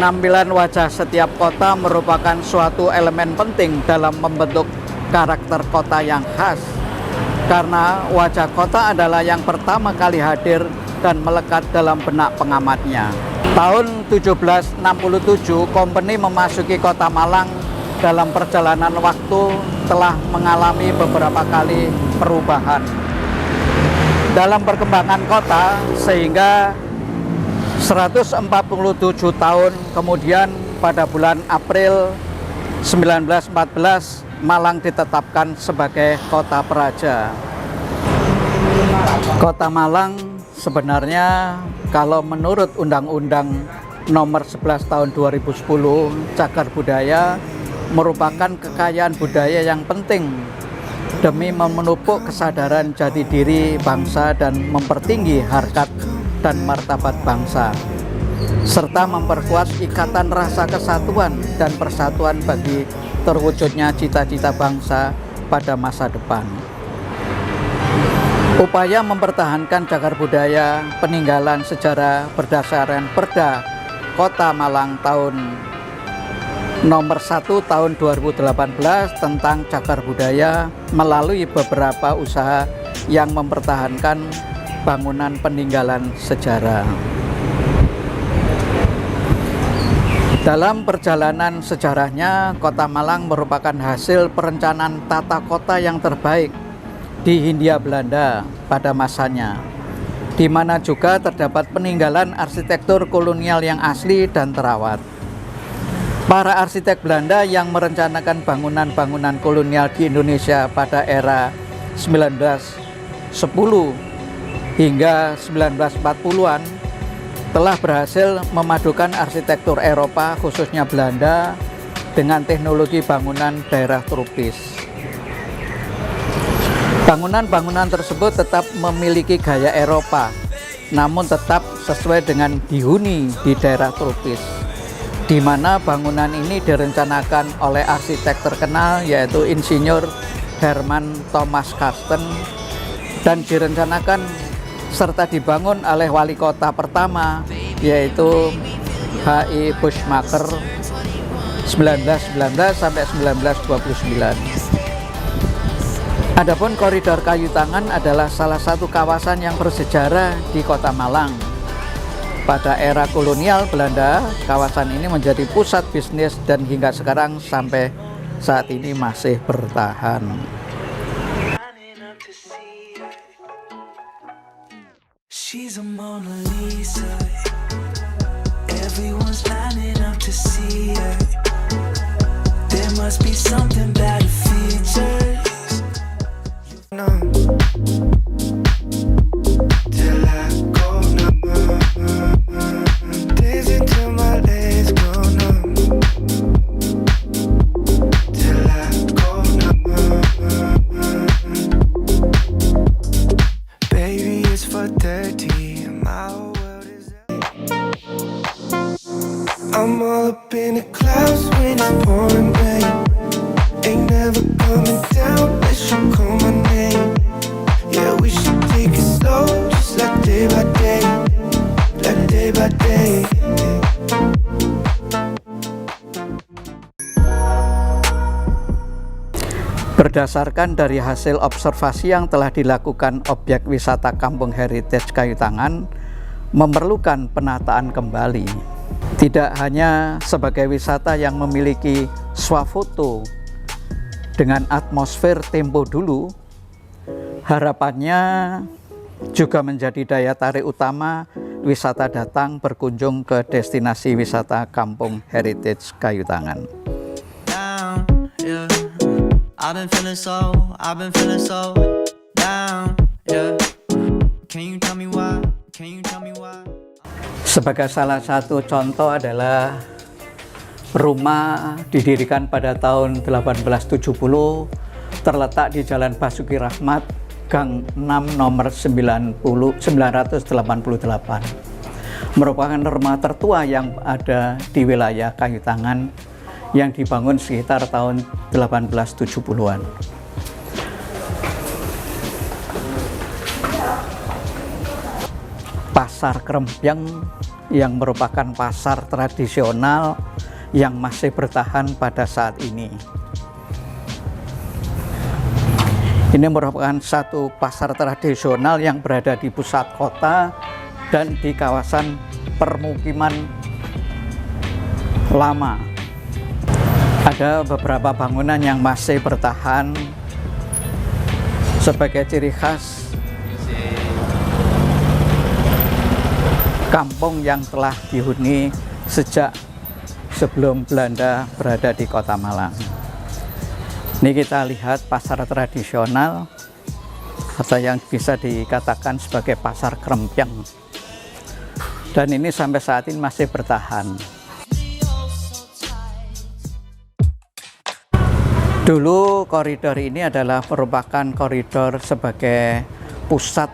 Penampilan wajah setiap kota merupakan suatu elemen penting dalam membentuk karakter kota yang khas. Karena wajah kota adalah yang pertama kali hadir dan melekat dalam benak pengamatnya. Tahun 1767, company memasuki kota Malang. Dalam perjalanan waktu telah mengalami beberapa kali perubahan dalam perkembangan kota, sehingga 147 tahun kemudian pada bulan April 1914 Malang ditetapkan sebagai kota peraja. Kota Malang sebenarnya kalau menurut Undang-Undang Nomor 11 Tahun 2010 Cagar Budaya merupakan kekayaan budaya yang penting demi memupuk kesadaran jati diri bangsa dan mempertinggi harkat dan martabat bangsa, serta memperkuat ikatan rasa kesatuan dan persatuan bagi terwujudnya cita-cita bangsa pada masa depan. Upaya mempertahankan cagar budaya peninggalan sejarah berdasarkan Perda Kota Malang tahun Nomor 1 tahun 2018 tentang cagar budaya melalui beberapa usaha yang mempertahankan bangunan peninggalan sejarah. Dalam perjalanan sejarahnya, Kota Malang merupakan hasil perencanaan tata kota yang terbaik di Hindia Belanda pada masanya, di mana juga terdapat peninggalan arsitektur kolonial yang asli dan terawat. Para arsitek Belanda yang merencanakan bangunan-bangunan kolonial di Indonesia pada era 1910 hingga 1940-an telah berhasil memadukan arsitektur Eropa, khususnya Belanda, dengan teknologi bangunan daerah tropis. Bangunan-bangunan tersebut tetap memiliki gaya Eropa, namun tetap sesuai dengan dihuni di daerah tropis, di mana bangunan ini direncanakan oleh arsitek terkenal yaitu Insinyur Herman Thomas Karsten dan direncanakan serta dibangun oleh wali kota pertama yaitu H.I. Buschmacher 1919 sampai 1929. Adapun koridor kayu tangan adalah salah satu kawasan yang bersejarah di Kota Malang. Pada era kolonial Belanda, kawasan ini menjadi pusat bisnis dan hingga sekarang sampai saat ini masih bertahan. She's a Mona Lisa. Everyone's lining up to see her. There must be something about her features. No. Till I go numb. Dancing till my legs go numb. Till I go numb. Baby, it's 4:30 and my whole world is I'm all up in the clouds when it's pouring rain. Ain't never coming down unless you call my name. Yeah, we should take it slow, just like day by day. Like day by day. Berdasarkan dari hasil observasi yang telah dilakukan, objek wisata Kampung Heritage Kayu Tangan memerlukan penataan kembali. Tidak hanya sebagai wisata yang memiliki swafoto dengan atmosfer tempo dulu, harapannya juga menjadi daya tarik utama wisata datang berkunjung ke destinasi wisata Kampung Heritage Kayu Tangan. I've been feeling so down, yeah. Can you tell me why? Sebagai salah satu contoh adalah rumah didirikan pada tahun 1870, terletak di Jalan Basuki Rahmat, Gang 6 nomor 988. Merupakan rumah tertua yang ada di wilayah Kayu Tangan yang dibangun sekitar tahun 1870-an. Pasar Krempyang yang merupakan pasar tradisional yang masih bertahan pada saat ini. Ini merupakan satu pasar tradisional yang berada di pusat kota dan di kawasan permukiman lama. Ada beberapa bangunan yang masih bertahan sebagai ciri khas kampung yang telah dihuni sejak sebelum Belanda berada di Kota Malang. Ini kita lihat pasar tradisional atau yang bisa dikatakan sebagai pasar krempeng. Dan ini sampai saat ini masih bertahan. Dulu koridor ini adalah merupakan koridor sebagai pusat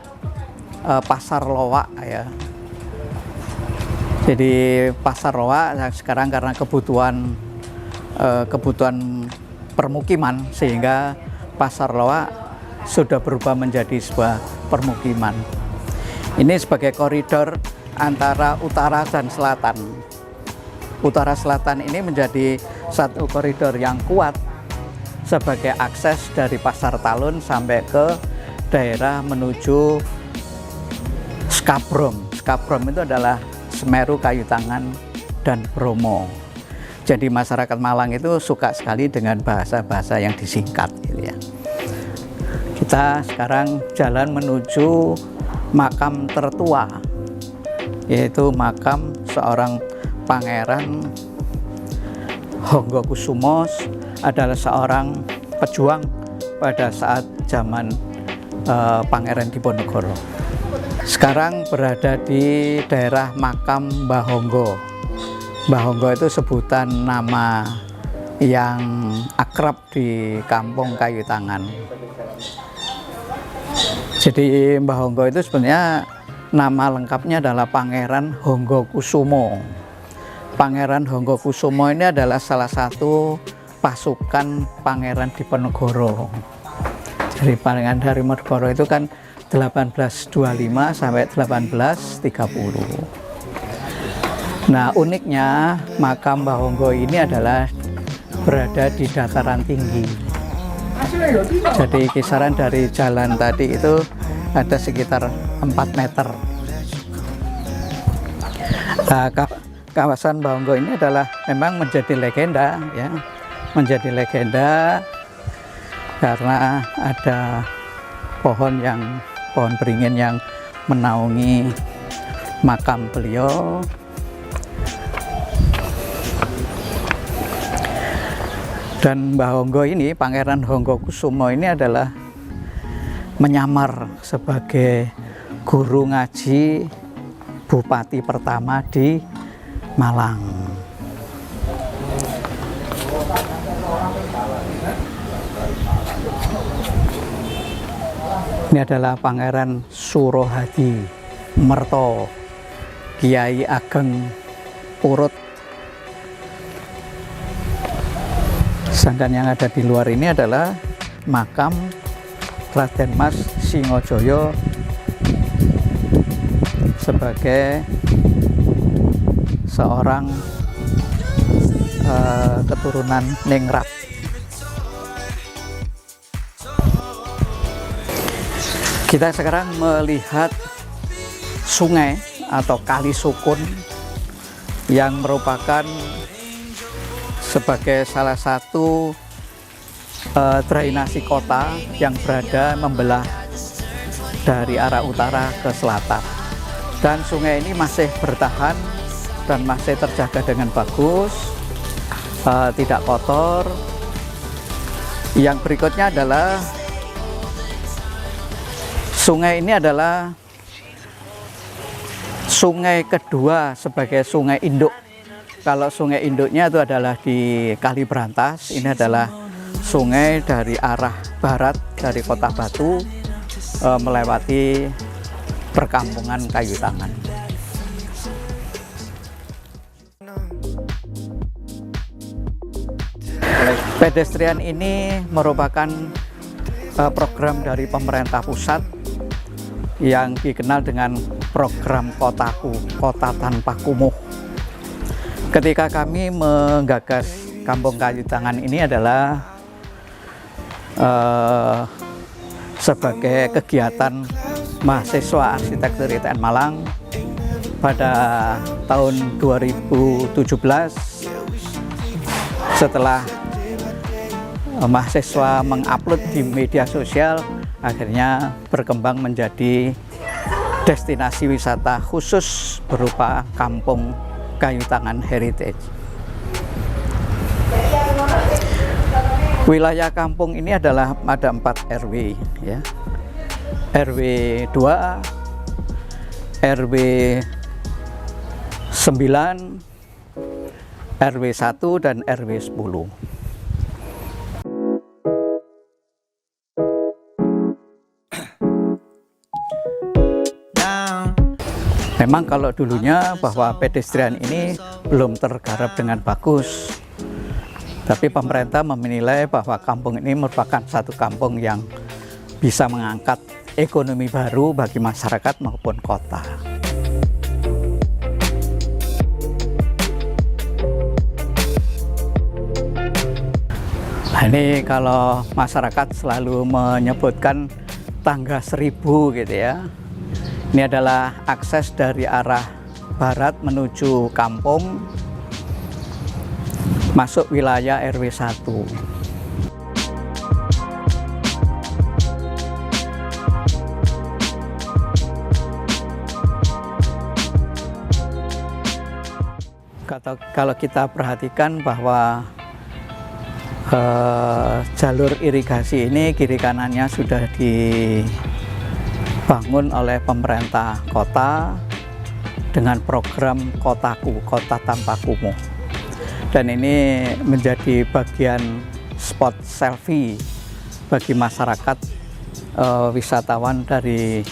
pasar loak ya. Jadi pasar loak yang sekarang karena kebutuhan permukiman, sehingga pasar loak sudah berubah menjadi sebuah permukiman. Ini sebagai koridor antara utara dan selatan. Utara selatan ini menjadi satu koridor yang kuat sebagai akses dari Pasar Talun sampai ke daerah menuju Skabrom. Skabrom itu adalah Semeru, Kayu Tangan, dan Bromo. Jadi masyarakat Malang itu suka sekali dengan bahasa-bahasa yang disingkat gitu ya. Kita sekarang jalan menuju makam tertua, yaitu makam seorang Pangeran Honggokusumo, adalah seorang pejuang pada saat zaman Pangeran Diponegoro. Sekarang berada di daerah makam Mbah Honggo. Mbah Honggo itu sebutan nama yang akrab di kampung Kayu Tangan. Jadi Mbah Honggo itu sebenarnya nama lengkapnya adalah Pangeran Honggokusumo. Pangeran Honggokusumo ini adalah salah satu pasukan Pangeran Diponegoro. Jadi Pangeran Diponegoro itu kan 1825 sampai 1830. Nah, uniknya makam Mbah Honggo ini adalah berada di dataran tinggi. Jadi kisaran dari jalan tadi itu ada sekitar 4 meter. Nah, kawasan Mbah Honggo ini adalah memang menjadi legenda ya. Menjadi legenda karena ada pohon beringin yang menaungi makam beliau. Dan Mbah Honggo ini, Pangeran Honggokusumo ini adalah menyamar sebagai guru ngaji bupati pertama di Malang. Ini adalah Pangeran Surohadi Merto Kiai Ageng Purut. Sedangkan yang ada di luar ini adalah makam Raden Mas Singojoyo sebagai seorang keturunan Ningrat. Kita sekarang melihat sungai atau Kali Sukun yang merupakan sebagai salah satu drainasi kota yang berada membelah dari arah utara ke selatan. Dan sungai ini masih bertahan dan masih terjaga dengan bagus, tidak kotor. Yang berikutnya adalah sungai ini adalah sungai kedua sebagai sungai induk. Kalau sungai induknya itu adalah di Kali Brantas. Ini adalah sungai dari arah barat dari Kota Batu melewati perkampungan Kayu Tangan. Pedestrian ini merupakan program dari pemerintah pusat yang dikenal dengan program Kotaku, Kota Tanpa Kumuh. Ketika kami menggagas Kampung Kayu Tangan ini adalah sebagai kegiatan mahasiswa arsitektur ITN Malang pada tahun 2017, setelah mahasiswa mengupload di media sosial, akhirnya berkembang menjadi destinasi wisata khusus berupa Kampung Kayu Tangan Heritage. Wilayah kampung ini adalah ada 4 RW, ya. RW 2, RW 9, RW 1, dan RW 10. Memang kalau dulunya bahwa pedestrian ini belum tergarap dengan bagus, tapi pemerintah menilai bahwa kampung ini merupakan satu kampung yang bisa mengangkat ekonomi baru bagi masyarakat maupun kota. Nah, ini kalau masyarakat selalu menyebutkan tangga 1000 gitu ya. Ini adalah akses dari arah barat menuju kampung, masuk wilayah RW 1. Kalau kita perhatikan bahwa jalur irigasi ini kiri kanannya sudah dibangun oleh pemerintah kota dengan program Kotaku, Kota Tanpa Kumuh. Dan ini menjadi bagian spot selfie bagi masyarakat wisatawan dari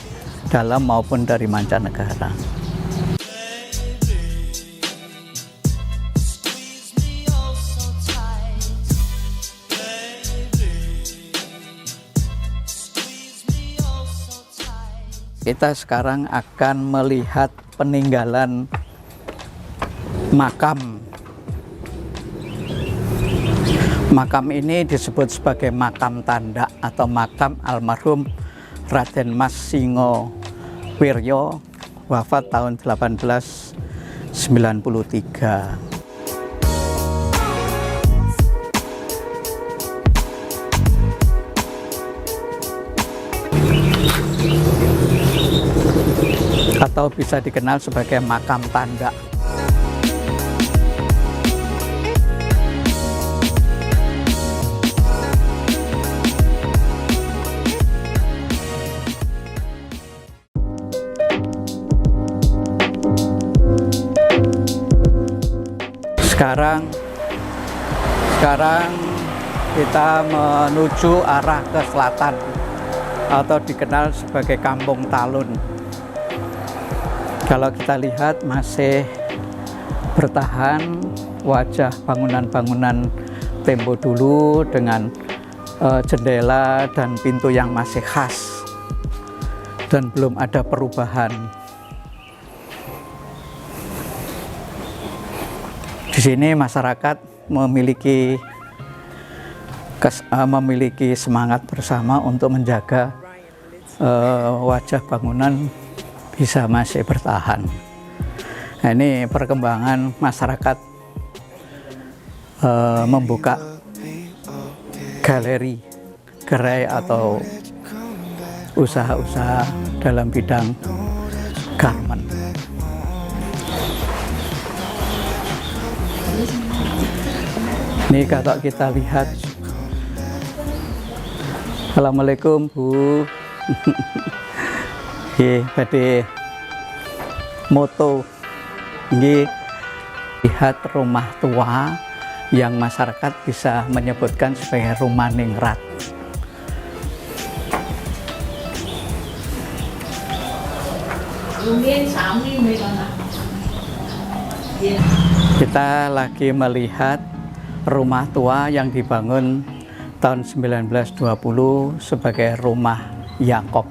dalam maupun dari mancanegara. Kita sekarang akan melihat peninggalan makam. Makam ini disebut sebagai makam tanda atau makam almarhum Raden Mas Singo Wiryo, wafat tahun 1893. Atau bisa dikenal sebagai makam tanda. Sekarang kita menuju arah ke selatan atau dikenal sebagai Kampung Talun. Kalau kita lihat masih bertahan wajah bangunan-bangunan tempo dulu dengan jendela dan pintu yang masih khas dan belum ada perubahan. Di sini masyarakat memiliki semangat bersama untuk menjaga wajah bangunan bisa masih bertahan. Nah, ini perkembangan masyarakat membuka galeri, gerai atau usaha-usaha dalam bidang garment. Ini kalau kita lihat, Assalamualaikum Bu. Badhe moto ini lihat rumah tua yang masyarakat bisa menyebutkan sebagai rumah ningrat. Kita lagi melihat rumah tua yang dibangun tahun 1920 sebagai rumah Yakob.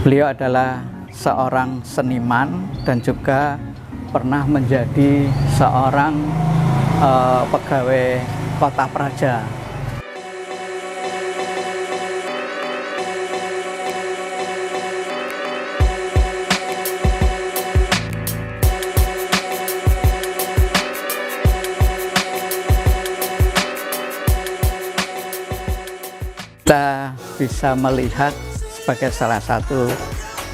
Beliau adalah seorang seniman dan juga pernah menjadi seorang pegawai Kota Praja. Kita bisa melihat sebagai salah satu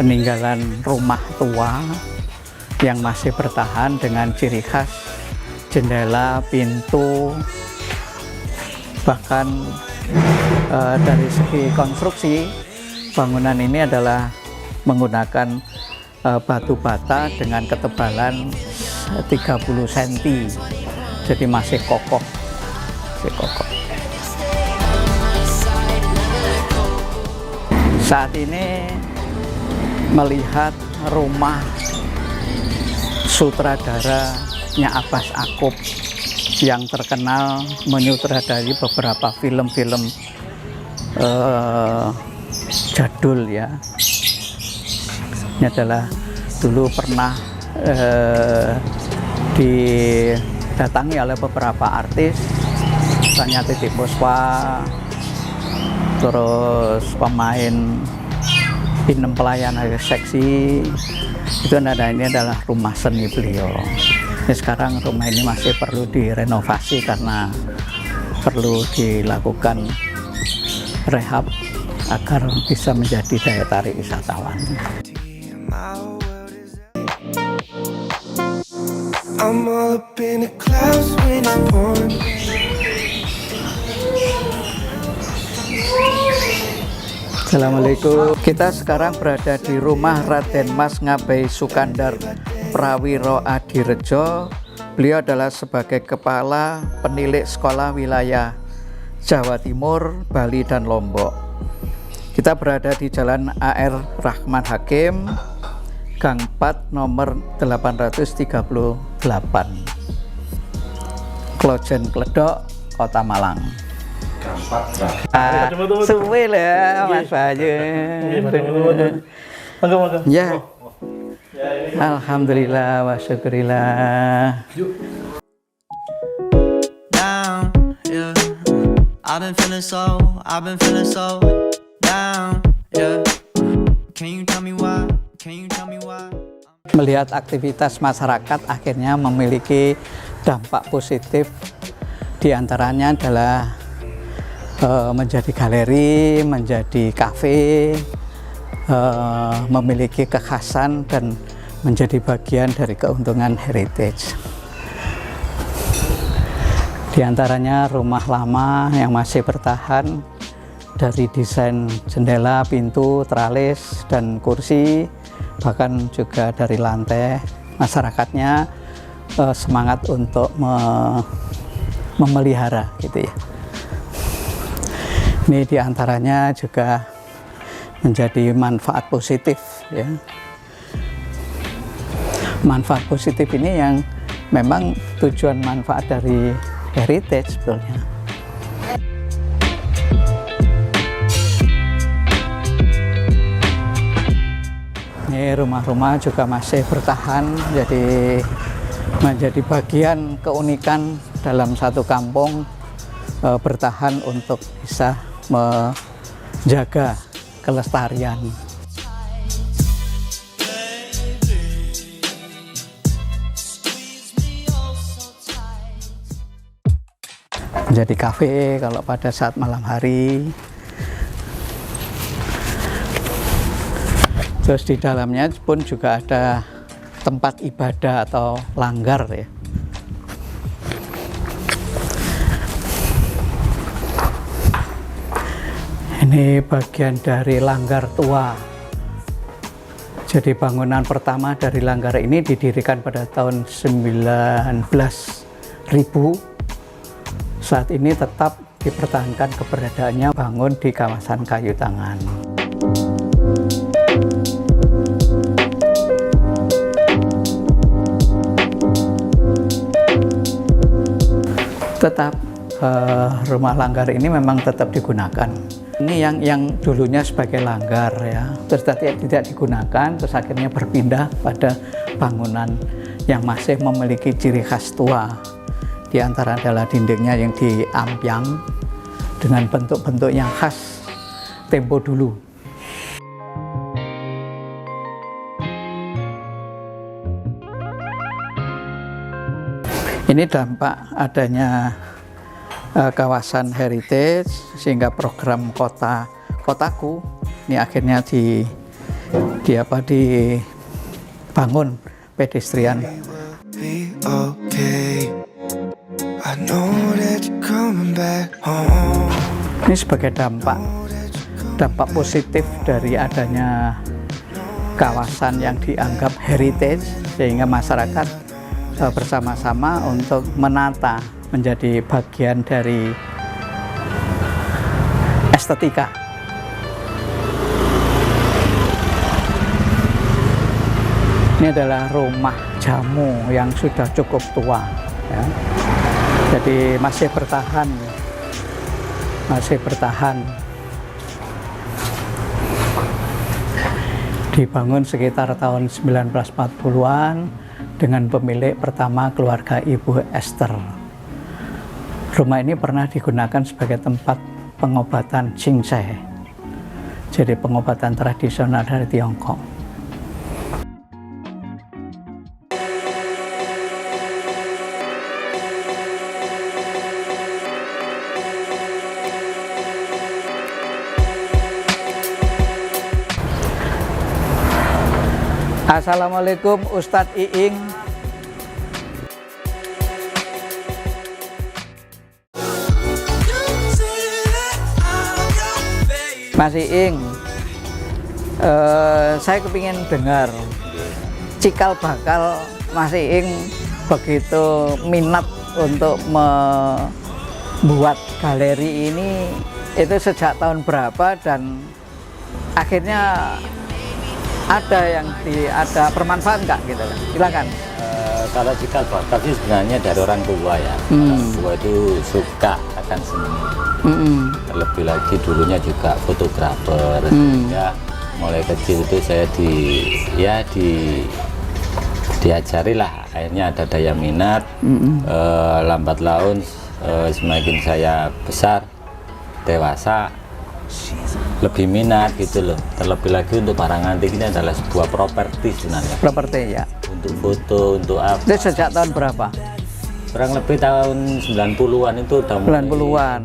peninggalan rumah tua yang masih bertahan dengan ciri khas jendela, pintu, bahkan dari segi konstruksi bangunan ini adalah menggunakan batu bata dengan ketebalan 30 cm, jadi masih kokoh, Saat ini melihat rumah sutradaranya Abbas Akub yang terkenal menyutradari beberapa film-film jadul ya. Ini adalah dulu pernah didatangi oleh beberapa artis, misalnya Titiek Puspa, terus pemain film pelayan seksi itu. Ini adalah rumah seni beliau. Sekarang rumah ini masih perlu direnovasi karena perlu dilakukan rehab agar bisa menjadi daya tarik wisatawan. I'm all up in the clouds when it's pouring. Assalamualaikum. Kita sekarang berada di rumah Raden Mas Ngabehi Sukandar Prawiro Adirejo. Beliau adalah sebagai kepala penilik sekolah wilayah Jawa Timur, Bali, dan Lombok. Kita berada di Jalan AR Rahman Hakim, Gang 4, nomor 838, Klojen Kledok, Kota Malang. Suwe lah Mas Bayu. Ya. Alhamdulillah wa syukurillah. Down, yeah. I've been feeling so down, yeah. Can you tell me why? Melihat aktivitas masyarakat akhirnya memiliki dampak positif. Di antaranya adalah menjadi galeri, menjadi kafe, memiliki kekhasan dan menjadi bagian dari keuntungan heritage. Di antaranya rumah lama yang masih bertahan dari desain jendela, pintu, tralis, dan kursi, bahkan juga dari lantai. Masyarakatnya semangat untuk memelihara gitu ya. Ini diantaranya juga menjadi manfaat positif ya. Manfaat positif ini yang memang tujuan manfaat dari heritage sebetulnya. Ini rumah-rumah juga masih bertahan, jadi menjadi bagian keunikan dalam satu kampung, bertahan untuk bisa menjaga kelestarian. Menjadi kafe kalau pada saat malam hari. Terus di dalamnya pun juga ada tempat ibadah atau langgar ya. Ini bagian dari langgar tua. Jadi bangunan pertama dari langgar ini didirikan pada tahun 19.000. Saat ini tetap dipertahankan keberadaannya, bangun di kawasan Kayu Tangan. Tetap rumah langgar ini memang tetap digunakan. Ini yang dulunya sebagai langgar ya, terus tidak digunakan, terus akhirnya berpindah pada bangunan yang masih memiliki ciri khas tua. Di antara adalah dindingnya yang diampyang dengan bentuk-bentuk yang khas tempo dulu. Ini dampak adanya kawasan heritage, sehingga program kotaku ini akhirnya dibangun pedestrian. Be okay. I know that you're coming back home. Ini sebagai dampak positif dari adanya kawasan yang dianggap heritage, sehingga masyarakat bersama-sama untuk menata menjadi bagian dari estetika. Ini adalah rumah jamu yang sudah cukup tua ya. Jadi masih bertahan. Dibangun sekitar tahun 1940-an dengan pemilik pertama keluarga Ibu Esther. Rumah ini pernah digunakan sebagai tempat pengobatan Qingzhe, jadi pengobatan tradisional dari Tiongkok. Assalamualaikum Ustadz Iing. Mas Iing, saya kepingin dengar cikal bakal Mas Iing begitu minat untuk membuat galeri ini itu sejak tahun berapa, dan akhirnya ada bermanfaat nggak gitu? Silakan. Kalau cikal bakal sih sebenarnya dari orang tua ya. Orang tua itu suka akan seni. Terlebih lagi dulunya juga fotografer, sehingga mulai kecil itu saya diajari lah, akhirnya ada daya minat. Lambat laun semakin saya besar dewasa lebih minat gitu loh. Terlebih lagi untuk barang antik ini adalah sebuah properti sebenarnya. Properti ya. Untuk foto, untuk apa. Itu sejak tahun berapa? Kurang lebih tahun 90-an itu udah mulai 90-an.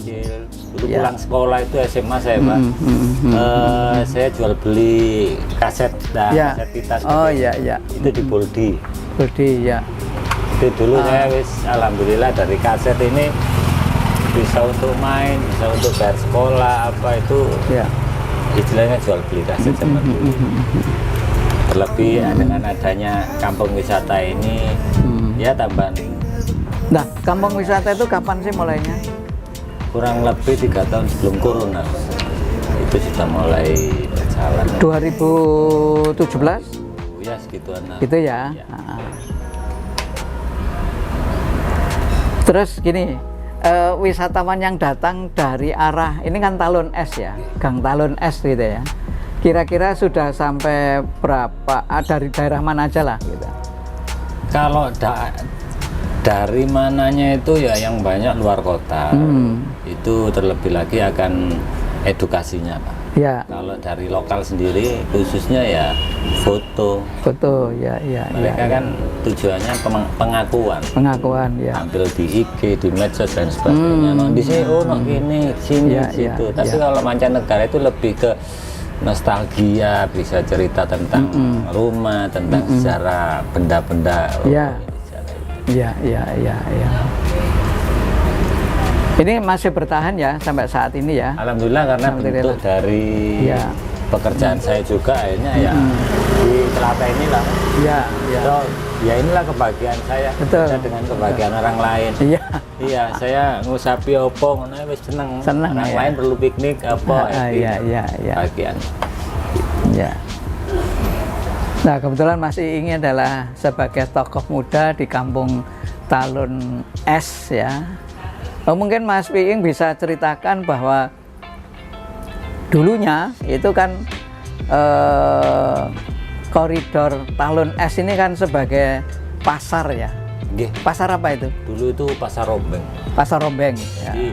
Dulu pulang sekolah itu SMA saya Pak. Saya jual beli kaset kaset kita. Oh iya. Itu di Boldi ya. Itu dulu saya alhamdulillah dari kaset ini bisa untuk main, bisa untuk bayar sekolah apa itu. Ya. Istilahnya jual beli kaset zaman dulu. Terlebih dengan adanya kampung wisata ini ya tambahan. Nah, kampung wisata itu kapan sih mulainya? Kurang lebih 3 tahun sebelum corona itu sudah mulai berjalan. 2017? Ya segituan. Gitu ya. Terus gini, wisatawan yang datang dari arah ini kan Talun Es ya, Gang Talun Es gitu ya. Kira-kira sudah sampai berapa? Dari daerah mana aja lah gitu. Kalau dari mananya itu ya yang banyak luar kota. Itu terlebih lagi akan edukasinya Pak. Ya. Kalau dari lokal sendiri khususnya ya foto ya. Mereka kan tujuannya pengakuan ya. Tampil di IG, di medsos dan sebagainya. Di sini gini, sini situ. Tapi kalau mancanegara itu lebih ke nostalgia, bisa cerita tentang rumah, tentang sejarah benda-benda. Iya. Ini masih bertahan ya sampai saat ini ya. Alhamdulillah, karena bentuk dari pekerjaan saya juga akhirnya ya di Telata inilah. So, ya inilah kebahagiaan saya. Betul. Dengan kebahagiaan orang lain. Iya, saya ngusapi opo ngono wis seneng. Orang lain perlu piknik apa bagian. Ya. Nah, kebetulan Mas Iing adalah sebagai tokoh muda di kampung Talun Es ya. Mungkin Mas Iing bisa ceritakan bahwa dulunya itu kan koridor Talun Es ini kan sebagai pasar ya. Nggih. Pasar apa itu? Dulu itu pasar Rombeng. Pasar Rombeng. Ya. Jadi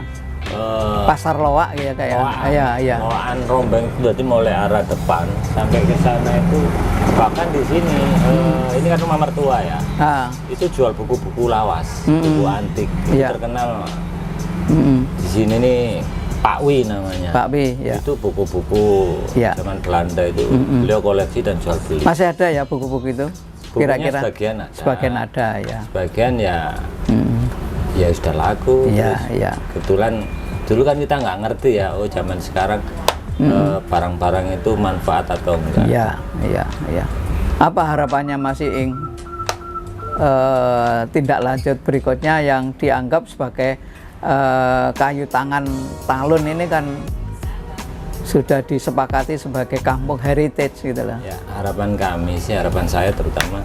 Pasar Loak ya kayak. Iya. Loakan Rombeng itu berarti mulai arah depan sampai ke sana itu, bahkan di sini ini kan rumah mertua ya. Ah. Itu jual buku-buku lawas, buku antik. Itu Iya. terkenal. Di sini nih Pak Wi namanya. Pak Wi, ya. Itu buku-buku Ya. zaman Belanda itu. Beliau koleksi dan jual beli. Masih ada ya buku-buku itu? Bukunya Kira-kira sebagian ada. ya. Sebagian ya sudah laku. Iya, Terus iya. kebetulan dulu kan kita nggak ngerti ya, oh zaman sekarang barang-barang itu manfaat atau enggak. Iya. Apa harapannya Mas Iing tindak lanjut berikutnya yang dianggap sebagai kayu tangan Talun ini kan sudah disepakati sebagai kampung heritage gitu lah. Ya, harapan kami sih, harapan saya terutama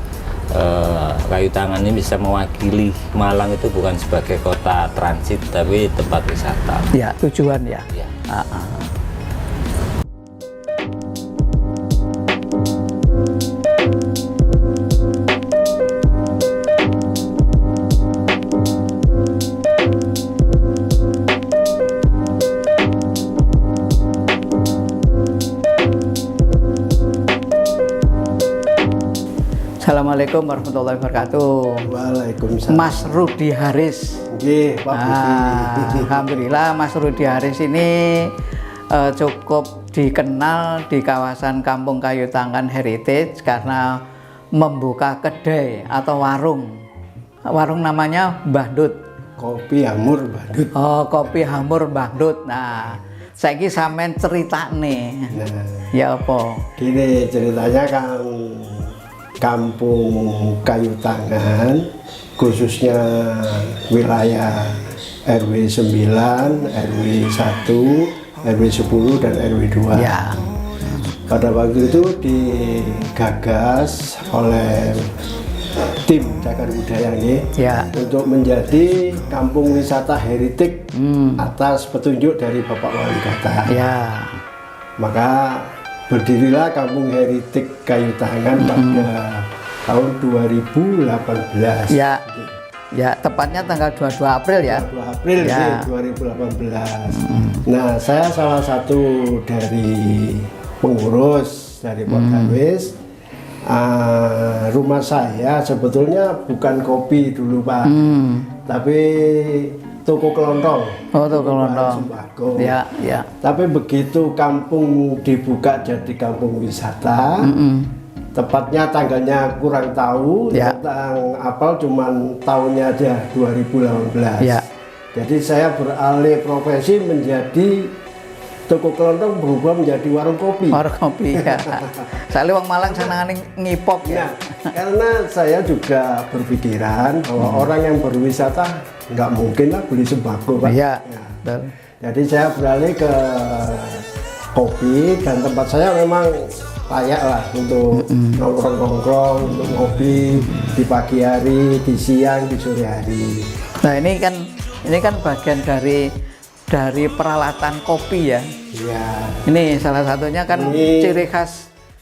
kayu tangan ini bisa mewakili Malang itu bukan sebagai kota transit tapi tempat wisata. Ya, tujuan ya. Ya. Assalamualaikum warahmatullahi wabarakatuh. Waalaikumsalam. Mas Rudi Haris. Nggih, Pak Budi. Alhamdulillah Mas Rudi Haris ini cukup dikenal di kawasan Kampung Kayu Tangan Heritage karena membuka kedai atau warung. Warung namanya Mbah Dut. Kopi Hamur Badut. Oh, kopi Hamur Mbah Dut. Nah, saiki sampean ceritane. Nah, Ya apa? gini ceritanya kan Kampung Kayu Tangan, khususnya wilayah RW 9, RW 1, RW 10 dan RW 2. Ya. Pada waktu itu digagas oleh tim Cagar Budaya ini Ya. untuk menjadi kampung wisata heritage atas petunjuk dari Bapak Wali Kota. Ya. Maka berdirilah Kampung Heritage Kayu Tangan pada tahun 2018. Ya. Ya, tepatnya tanggal 22 April ya. 2 April Ya. sih, 2018. Nah, saya salah satu dari pengurus dari Poltabes. Rumah saya sebetulnya bukan kopi dulu Pak, tapi toko kelontong. Oh, toko kelontong. Sembako. Ya, ya. Tapi begitu kampung dibuka jadi kampung wisata, tepatnya tanggalnya kurang tahu, Ya. tentang apal cuman tahunnya aja 2018. Ya. Jadi saya beralih profesi menjadi toko kelontong berubah menjadi warung kopi. Warung kopi ya. Soalnya wong Malang senengane ngipok ya. Nah, karena saya juga berpikiran bahwa orang yang berwisata nggak mungkin lah beli sembako Pak. Iya. Ya. Betul. Jadi saya beralih ke kopi dan tempat saya memang layak lah untuk nongkrong-nongkrong, untuk ngopi di pagi hari, di siang, di sore hari. Nah, ini kan bagian dari peralatan kopi ya. Ya, Ini salah satunya kan Ini-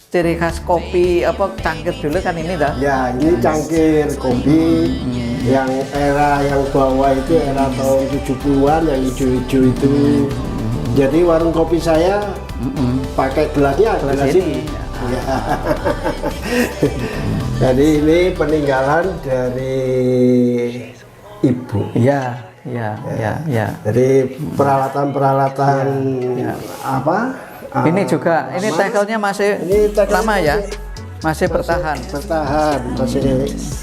ciri khas kopi apa cangkir dulu kan ini dah. ya ini cangkir kopi yang era yang bawah itu era tahun 70-an yang hijau-hijau itu. Jadi warung kopi saya pakai gelasnya gelas ini. Ya. Jadi ini peninggalan dari ibu. Iya, ya. Jadi peralatan-peralatan apa? Ini juga ini tackle-nya masih Ini tackle-nya lama ya. Masih bertahan. Bertahan, masih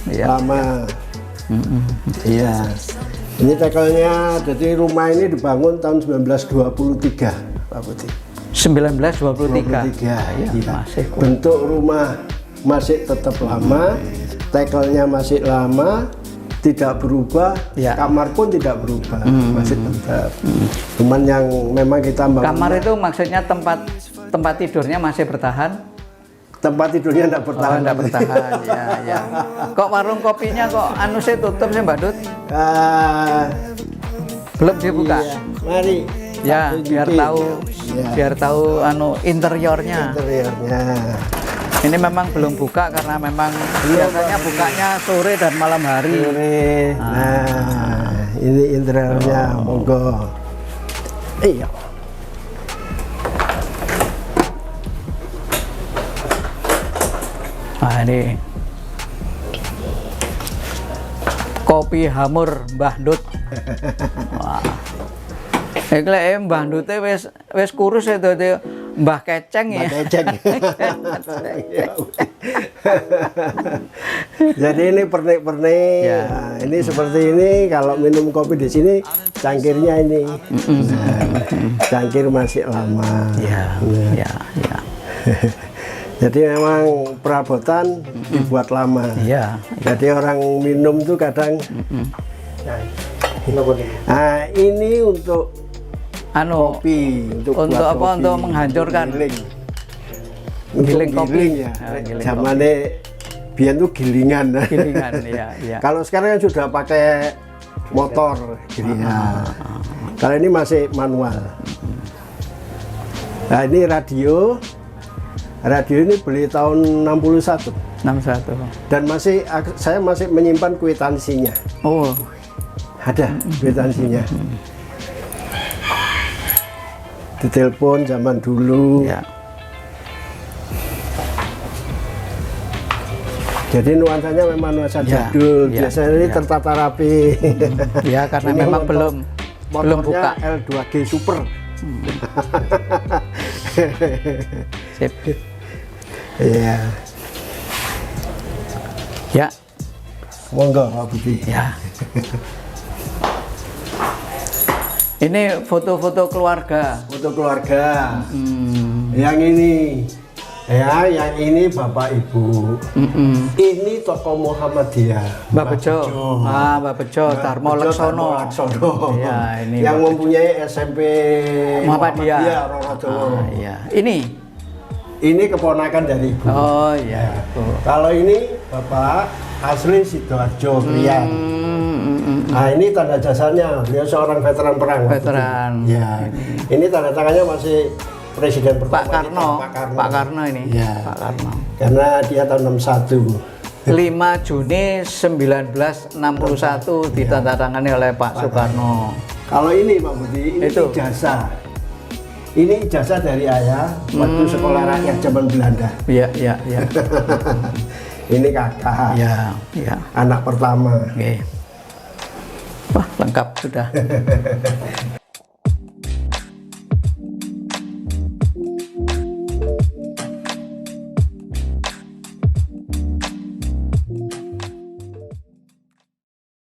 Iya. lama. Iya. Ini tackle-nya, jadi rumah ini dibangun tahun 1923, Pak Putih. 1923. 23, Ya, iya. masih kuat. Bentuk rumah masih tetap lama, tackle-nya masih lama, tidak berubah, Ya. kamar pun tidak berubah, masih tetap. Cuman yang memang kita bangun, Kamar itu maksudnya tempat tidurnya masih bertahan? tempat tidurnya tidak Oh, bertahan. enggak bertahan. Ya. Kok warung kopinya kok anusnya tutup sih Mbak Dut? Ah, Belum dibuka. iya. Mari Ya, tak biar tunjukin. tahu, Ya. biar tahu interiornya. Interiornya. Ini memang belum buka karena memang biasanya bukanya sore dan malam hari. Ini, nah, ini interiornya, monggo. Iya. Nah ini kopi hamur Mbah Dut. Wah. Iki Mbah Dute wis kurus itu Mbah Keceng ya. Mbah Keceng. Jadi ini pernik-pernik. Ya. Nah, ini seperti ini kalau minum kopi di sini cangkirnya ini. Nah, cangkir masih lama. Ya, Nah, ya, ya. Jadi memang perabotan dibuat lama. Iya. Jadi orang minum tuh kadang. Nah, ini untuk kopi, untuk untuk buat apa? kopi. Untuk menghancurkan. Giling. Giling Untuk kopi. giling ya. Ah, giling Zamannya biar tuh gilingan. Gilingan, ya, ya. Kalau sekarang kan sudah pakai motor gilingan. Kalau ini masih manual. Nah, ini radio. Radio ini beli tahun 61 61. dan saya masih menyimpan kwitansinya. Oh, Ada kwitansinya. Ditelepon zaman dulu. ya. Jadi nuansanya memang nuansa Ya, jadul. ya, Biasanya ini ya. tertata rapi. Ya, karena Ini memang belum motornya buka. L2G Super. Sip. Iya. Ya, Monggo Pak Budi. ya. Ini foto-foto keluarga. Foto keluarga. Yang ini, ya, yang ini Bapak Ibu. Ini tokoh Muhammadiyah. Mbak Bejo. Ah, Mbak Bejo, Darmo Laksono. Laksono. Ya, ini yang Mbak mempunyai SMP Muhammadiyah. Rorojowo. Ah, iya. Ini keponakan dari Ibu. Oh, iya. Oh. Kalau ini Bapak asli Sidoarjo, Riau. Nah, ini tanda jasanya, beliau seorang veteran perang. Veteran. Ya. Ini tanda tangannya masih Presiden pertama Pak Karno. kita, Pak Karno ini. Ya. Pak Karno. Karena dia tahun 61. 5 Juni 1961 ditandatangani oleh Pak Soekarno. Kalau ini Pak Budi, ini Itu. ijazah. Ini ijazah dari ayah waktu sekolah rakyat zaman Belanda. Iya, iya, iya. Ini kakak, Iya, iya. anak pertama. Oke. Wah, lengkap sudah.